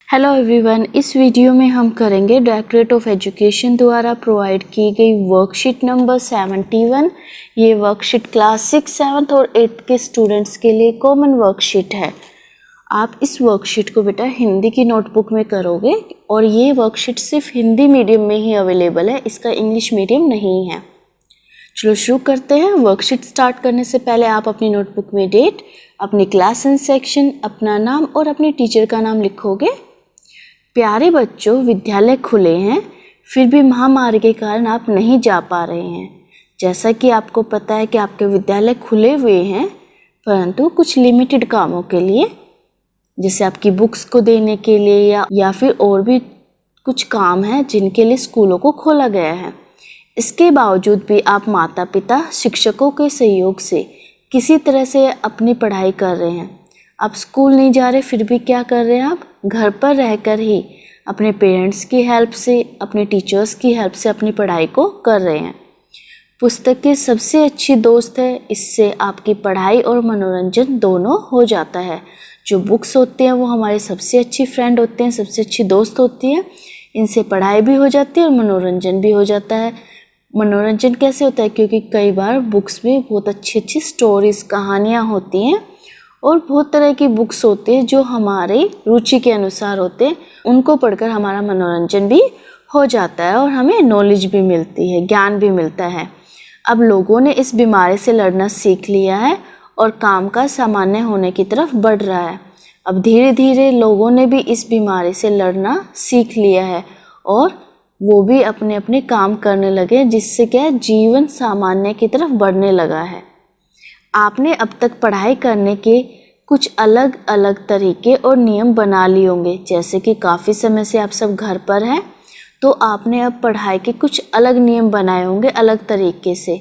Hello everyone, इस video में हम करेंगे डायरेक्टरेट ऑफ एजुकेशन द्वारा प्रोवाइड की गई वर्कशीट नंबर 71। ये वर्कशीट क्लास 6, 7 और 8 के स्टूडेंट्स के लिए कॉमन वर्कशीट है। आप इस वर्कशीट को बेटा हिंदी की नोटबुक में करोगे और ये वर्कशीट सिर्फ हिंदी मीडियम में ही अवेलेबल है, इसका इंग्लिश मीडियम नहीं है। चलो शुरू करते हैं। वर्कशीट स्टार्ट करने से पहले आप अपनी नोटबुक में डेट, अपनी क्लास एंड सेक्शन, अपना नाम और अपने टीचर का नाम लिखोगे। प्यारे बच्चों, विद्यालय खुले हैं, फिर भी महामारी के कारण आप नहीं जा पा रहे हैं। जैसा कि आपको पता है कि आपके विद्यालय खुले हुए हैं, परंतु कुछ लिमिटेड कामों के लिए, जैसे आपकी बुक्स को देने के लिए या फिर और भी कुछ काम है जिनके लिए स्कूलों को खोला गया है। इसके बावजूद भी आप माता पिता शिक्षकों के सहयोग से किसी तरह से अपनी पढ़ाई कर रहे हैं। आप स्कूल नहीं जा रहे, फिर भी क्या कर रहे हैं, आप घर पर रहकर ही अपने पेरेंट्स की हेल्प से, अपने टीचर्स की हेल्प से अपनी पढ़ाई को कर रहे हैं। पुस्तकें सबसे अच्छी दोस्त है, इससे आपकी पढ़ाई और मनोरंजन दोनों हो जाता है। जो बुक्स होते हैं वो हमारे सबसे अच्छी फ्रेंड होते हैं, सबसे अच्छी दोस्त होती हैं। इनसे पढ़ाई भी हो जाती है और मनोरंजन भी हो जाता है। मनोरंजन कैसे होता है, क्योंकि कई बार बुक्स में बहुत अच्छी अच्छी स्टोरीज, कहानियाँ होती हैं और बहुत तरह की बुक्स होते हैं जो हमारे रुचि के अनुसार होते हैं। उनको पढ़कर हमारा मनोरंजन भी हो जाता है और हमें नॉलेज भी मिलती है, ज्ञान भी मिलता है। अब लोगों ने इस बीमारी से लड़ना सीख लिया है और काम का सामान्य होने की तरफ बढ़ रहा है। अब धीरे धीरे लोगों ने भी इस बीमारी से लड़ना सीख लिया है और वो भी अपने अपने काम करने लगे, जिससे क्या जीवन सामान्य की तरफ बढ़ने लगा है। आपने अब तक पढ़ाई करने के कुछ अलग अलग तरीके और नियम बना लिए होंगे, जैसे कि काफ़ी समय से आप सब घर पर हैं, तो आपने अब पढ़ाई के कुछ अलग नियम बनाए होंगे अलग तरीके से।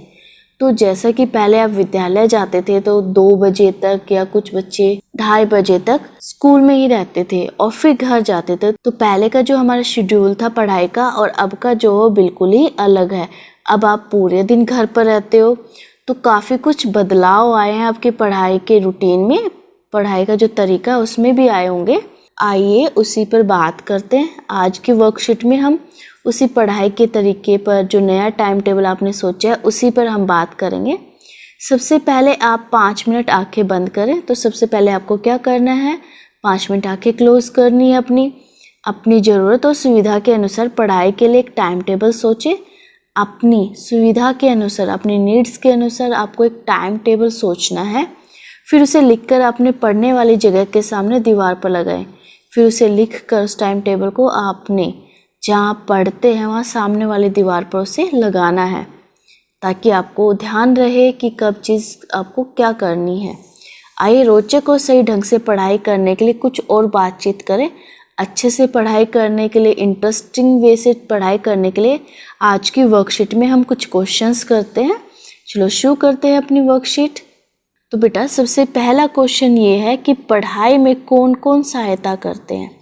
तो जैसा कि पहले आप विद्यालय जाते थे तो 2 बजे तक या कुछ बच्चे 2:30 बजे तक स्कूल में ही रहते थे और फिर घर जाते थे। तो पहले का जो हमारा शेड्यूल था पढ़ाई का और अब का जो बिल्कुल ही अलग है। अब आप पूरे दिन घर पर रहते हो, तो काफ़ी कुछ बदलाव आए हैं आपकी पढ़ाई के रूटीन में, पढ़ाई का जो तरीका है उसमें भी आए होंगे। आइए उसी पर बात करते हैं। आज की वर्कशीट में हम उसी पढ़ाई के तरीके पर, जो नया टाइम टेबल आपने सोचा है, उसी पर हम बात करेंगे। सबसे पहले आप 5 मिनट आंखें बंद करें। तो सबसे पहले आपको क्या करना है, 5 मिनट आंखें क्लोज करनी है। अपनी ज़रूरत और सुविधा के अनुसार पढ़ाई के लिए एक टाइम टेबल सोचें। अपनी सुविधा के अनुसार, अपनी नीड्स के अनुसार आपको एक टाइम टेबल सोचना है। फिर उसे लिखकर अपने पढ़ने वाली जगह के सामने दीवार पर लगाएं। फिर उसे लिखकर उस टाइम टेबल को आपने जहाँ पढ़ते हैं वहाँ सामने वाली दीवार पर उसे लगाना है, ताकि आपको ध्यान रहे कि कब चीज़ आपको क्या करनी है। आइए रोचक और सही ढंग से पढ़ाई करने के लिए कुछ और बातचीत करें। अच्छे से पढ़ाई करने के लिए, इंटरेस्टिंग वे से पढ़ाई करने के लिए आज की वर्कशीट में हम कुछ क्वेश्चंस करते हैं। चलो शुरू करते हैं अपनी वर्कशीट। तो बेटा सबसे पहला क्वेश्चन ये है कि पढ़ाई में कौन कौन सहायता करते हैं।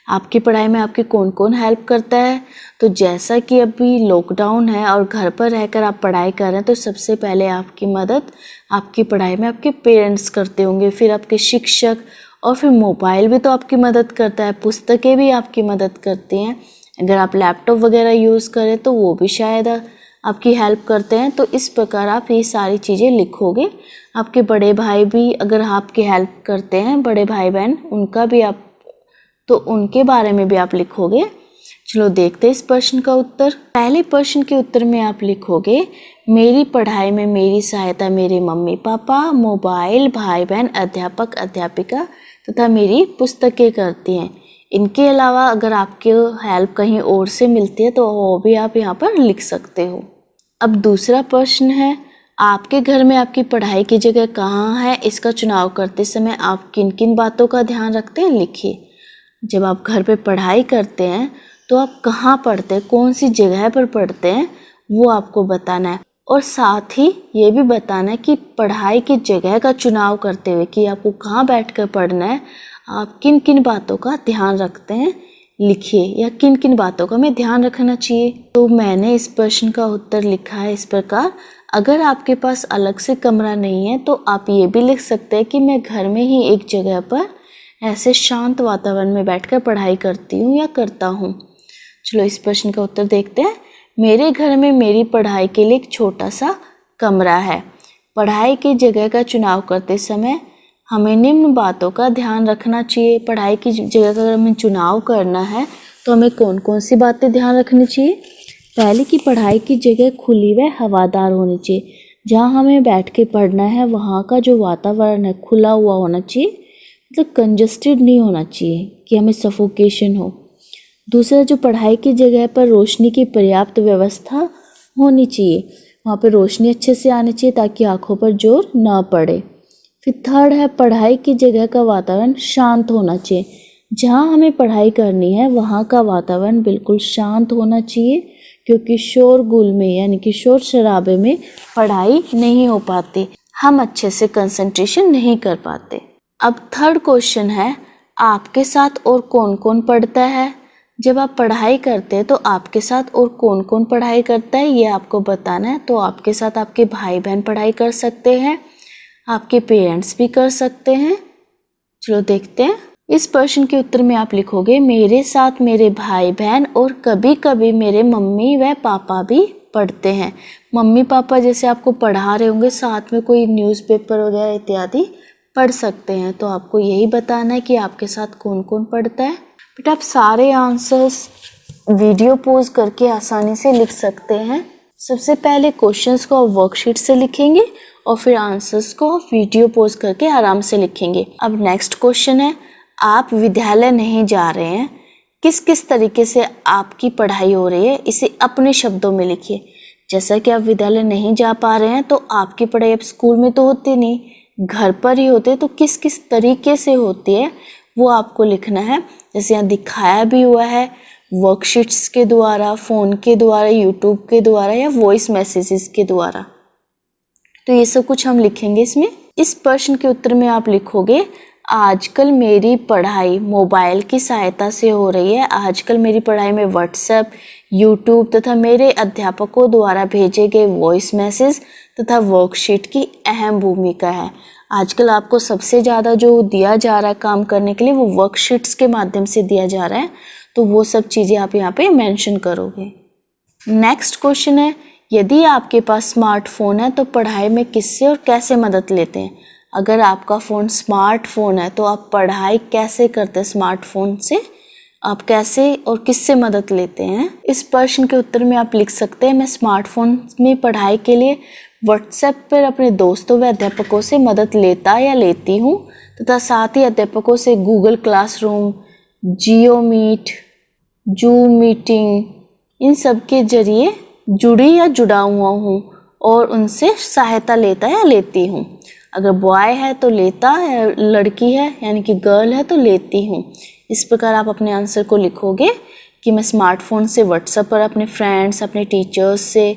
आपकी पढ़ाई में आपकी कौन कौन हेल्प करता है। तो जैसा कि अभी लॉकडाउन है और घर पर रहकर आप पढ़ाई कर रहे हैं, तो सबसे पहले आपकी मदद आपकी पढ़ाई में आपके पेरेंट्स करते होंगे, फिर आपके शिक्षक, और फिर मोबाइल भी तो आपकी मदद करता है, पुस्तकें भी आपकी मदद करती हैं। अगर आप लैपटॉप वगैरह यूज़ करें तो वो भी शायद आपकी हेल्प करते हैं। तो इस प्रकार आप ये सारी चीज़ें लिखोगे। आपके बड़े भाई भी अगर आपकी हेल्प करते हैं, बड़े भाई बहन, उनका भी आप, तो उनके बारे में भी आप लिखोगे। चलो देखते हैं इस प्रश्न का उत्तर। पहले प्रश्न के उत्तर में आप लिखोगे, मेरी पढ़ाई में मेरी सहायता मेरे मम्मी पापा, मोबाइल, भाई बहन, अध्यापक अध्यापिका तथा मेरी पुस्तकें करती हैं। इनके अलावा अगर आपकी हेल्प कहीं और से मिलती है तो वो भी आप यहाँ पर लिख सकते हो। अब दूसरा प्रश्न है, आपके घर में आपकी पढ़ाई की जगह कहाँ है, इसका चुनाव करते समय आप किन किन बातों का ध्यान रखते हैं, लिखिए। जब आप घर पे पढ़ाई करते हैं तो आप कहाँ पढ़ते हैं, कौन सी जगह पर पढ़ते हैं, वो आपको बताना है। और साथ ही ये भी बताना है कि पढ़ाई की जगह का चुनाव करते हुए कि आपको कहाँ बैठकर पढ़ना है, आप किन किन बातों का ध्यान रखते हैं, लिखिए, या किन किन बातों का हमें ध्यान रखना चाहिए। तो मैंने इस प्रश्न का उत्तर लिखा है इस प्रकार। अगर आपके पास अलग से कमरा नहीं है तो आप ये भी लिख सकते हैं कि मैं घर में ही एक जगह पर ऐसे शांत वातावरण में बैठकर पढ़ाई करती हूँ या करता हूँ। चलो इस प्रश्न का उत्तर देखते हैं। मेरे घर में मेरी पढ़ाई के लिए एक छोटा सा कमरा है। पढ़ाई की जगह का चुनाव करते समय हमें निम्न बातों का ध्यान रखना चाहिए। पढ़ाई की जगह का अगर हमें चुनाव करना है तो हमें कौन कौन सी बातें ध्यान रखनी चाहिए। पहले की पढ़ाई की जगह खुली व हवादार होनी चाहिए। जहाँ हमें बैठ के पढ़ना है वहाँ का जो वातावरण है खुला हुआ होना चाहिए, मतलब कंजस्टेड नहीं होना चाहिए कि हमें सफोकेशन हो। दूसरा, जो पढ़ाई की जगह पर रोशनी की पर्याप्त व्यवस्था होनी चाहिए, वहाँ पर रोशनी अच्छे से आनी चाहिए ताकि आँखों पर जोर ना पड़े। फिर थर्ड है, पढ़ाई की जगह का वातावरण शांत होना चाहिए। जहाँ हमें पढ़ाई करनी है वहाँ का वातावरण बिल्कुल शांत होना चाहिए, क्योंकि शोरगुल में यानी कि शोर शराबे में पढ़ाई नहीं हो पाती, हम अच्छे से कंसंट्रेशन नहीं कर पाते। अब थर्ड क्वेश्चन है, आपके साथ और कौन कौन पढ़ता है। जब आप पढ़ाई करते हैं तो आपके साथ और कौन कौन पढ़ाई करता है ये आपको बताना है। तो आपके साथ आपके भाई बहन पढ़ाई कर सकते हैं, आपके पेरेंट्स भी कर सकते हैं। चलो देखते हैं। इस प्रश्न के उत्तर में आप लिखोगे, मेरे साथ मेरे भाई बहन और कभी कभी मेरे मम्मी व पापा भी पढ़ते हैं। मम्मी पापा जैसे आपको पढ़ा रहे होंगे, साथ में कोई न्यूज़पेपर वगैरह इत्यादि पढ़ सकते हैं। तो आपको यही बताना है कि आपके साथ कौन कौन पढ़ता है। बट आप सारे आंसर्स वीडियो पॉज करके आसानी से लिख सकते हैं। सबसे पहले क्वेश्चंस को आप वर्कशीट से लिखेंगे और फिर आंसर्स को आप वीडियो पॉज करके आराम से लिखेंगे। अब नेक्स्ट क्वेश्चन है, आप विद्यालय नहीं जा रहे हैं, किस किस तरीके से आपकी पढ़ाई हो रही है, इसे अपने शब्दों में लिखिए। जैसा कि आप विद्यालय नहीं जा पा रहे हैं तो आपकी पढ़ाई अब स्कूल में तो होती नहीं, घर पर ही होते, तो किस किस तरीके से होती है वो आपको लिखना है। जैसे यहाँ दिखाया भी हुआ है, वर्कशीट्स के द्वारा, फ़ोन के द्वारा, यूट्यूब के द्वारा या वॉइस मैसेजेस के द्वारा। तो ये सब कुछ हम लिखेंगे इसमें। इस प्रश्न के उत्तर में आप लिखोगे, आजकल मेरी पढ़ाई मोबाइल की सहायता से हो रही है। आजकल मेरी पढ़ाई में व्हाट्सएप, यूट्यूब तथा मेरे अध्यापकों द्वारा भेजे गए वॉइस मैसेज तथा वर्कशीट की अहम भूमिका है। आजकल आपको सबसे ज़्यादा जो दिया जा रहा है काम करने के लिए वो वर्कशीट्स के माध्यम से दिया जा रहा है, तो वो सब चीज़ें आप यहाँ पे मेंशन करोगे। नेक्स्ट क्वेश्चन है, यदि आपके पास स्मार्टफोन है तो पढ़ाई में किससे और कैसे मदद लेते हैं। अगर आपका फ़ोन स्मार्टफोन है तो आप पढ़ाई कैसे करते हैं, स्मार्टफोन से आप कैसे और किससे मदद लेते हैं। इस प्रश्न के उत्तर में आप लिख सकते हैं, मैं स्मार्टफोन में पढ़ाई के लिए व्हाट्सएप पर अपने दोस्तों व अध्यापकों से मदद लेता या लेती हूँ तथा साथ ही अध्यापकों से गूगल क्लासरूम, जियो मीट, जूम मीटिंग, इन सब के जरिए जुड़ी या जुड़ा हुआ हूँ और उनसे सहायता लेता या लेती हूँ। अगर बॉय है तो लेता है, लड़की है यानी कि गर्ल है तो लेती हूँ। इस प्रकार आप अपने आंसर को लिखोगे कि मैं स्मार्टफोन से व्हाट्सएप पर अपने फ्रेंड्स, अपने टीचर्स से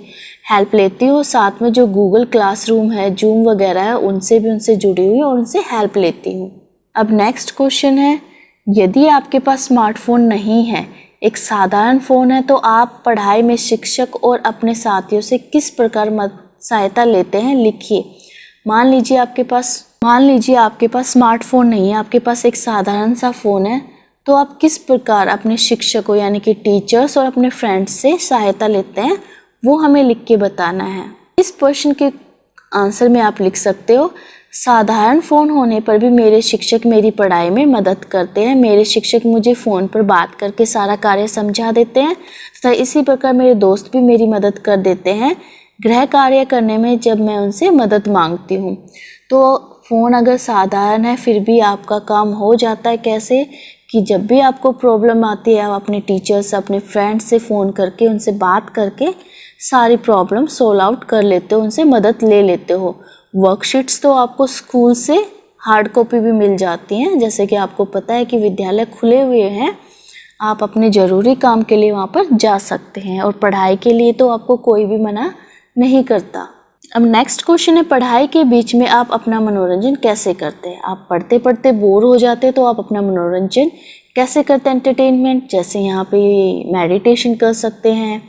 हेल्प लेती हूँ, साथ में जो गूगल क्लासरूम है, जूम वगैरह है, उनसे भी उनसे जुड़ी हुई और उनसे हेल्प लेती हूँ। अब नेक्स्ट क्वेश्चन है, यदि आपके पास स्मार्टफोन नहीं है, एक साधारण फ़ोन है, तो आप पढ़ाई में शिक्षक और अपने साथियों से किस प्रकार सहायता लेते हैं, लिखिए। मान लीजिए आपके पास स्मार्टफोन नहीं है, आपके पास एक साधारण सा फ़ोन है, तो आप किस प्रकार अपने शिक्षकों यानी कि टीचर्स और अपने फ्रेंड्स से सहायता लेते हैं, वो हमें लिख के बताना है। इस प्रश्न के आंसर में आप लिख सकते हो, साधारण फ़ोन होने पर भी मेरे शिक्षक मेरी पढ़ाई में मदद करते हैं। मेरे शिक्षक मुझे फ़ोन पर बात करके सारा कार्य समझा देते हैं तथा इसी प्रकार मेरे दोस्त भी मेरी मदद कर देते हैं गृह कार्य करने में जब मैं उनसे मदद मांगती हूँ। तो फ़ोन अगर साधारण है फिर भी आपका काम हो जाता है। कैसे कि जब भी आपको प्रॉब्लम आती है आप अपने टीचर्स, अपने फ्रेंड्स से फ़ोन करके उनसे बात करके सारी प्रॉब्लम सोल्व आउट कर लेते हो, उनसे मदद ले लेते हो। वर्कशीट्स तो आपको स्कूल से हार्ड कॉपी भी मिल जाती हैं। जैसे कि आपको पता है कि विद्यालय खुले हुए हैं, आप अपने ज़रूरी काम के लिए वहाँ पर जा सकते हैं और पढ़ाई के लिए तो आपको कोई भी मना नहीं करता। अब नेक्स्ट क्वेश्चन है, पढ़ाई के बीच में आप अपना मनोरंजन कैसे करते हैं। आप पढ़ते पढ़ते बोर हो जाते हैं तो आप अपना मनोरंजन कैसे करते हैं, एंटरटेनमेंट। जैसे यहाँ पे मेडिटेशन कर सकते हैं,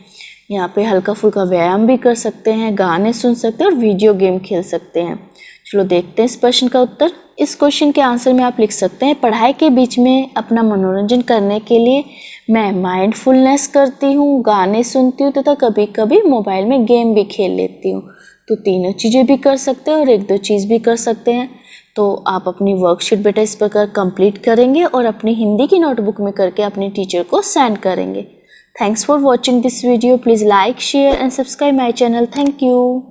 यहाँ पे हल्का फुल्का व्यायाम भी कर सकते हैं, गाने सुन सकते हैं और वीडियो गेम खेल सकते हैं। चलो देखते हैं इस प्रश्न का उत्तर। इस क्वेश्चन के आंसर में आप लिख सकते हैं पढ़ाई के बीच में अपना मनोरंजन करने के लिए मैं माइंडफुलनेस करती हूँ, गाने सुनती हूँ तथा कभी कभी मोबाइल में गेम भी खेल लेती हूँ। तो तीनों चीज़ें भी कर सकते हैं और एक दो चीज़ भी कर सकते हैं। तो आप अपनी वर्कशीट बेटा इस प्रकार कंप्लीट करेंगे और अपनी हिंदी की नोटबुक में करके अपने टीचर को सेंड करेंगे। Thanks for watching this video. Please like, share and subscribe my channel. Thank you.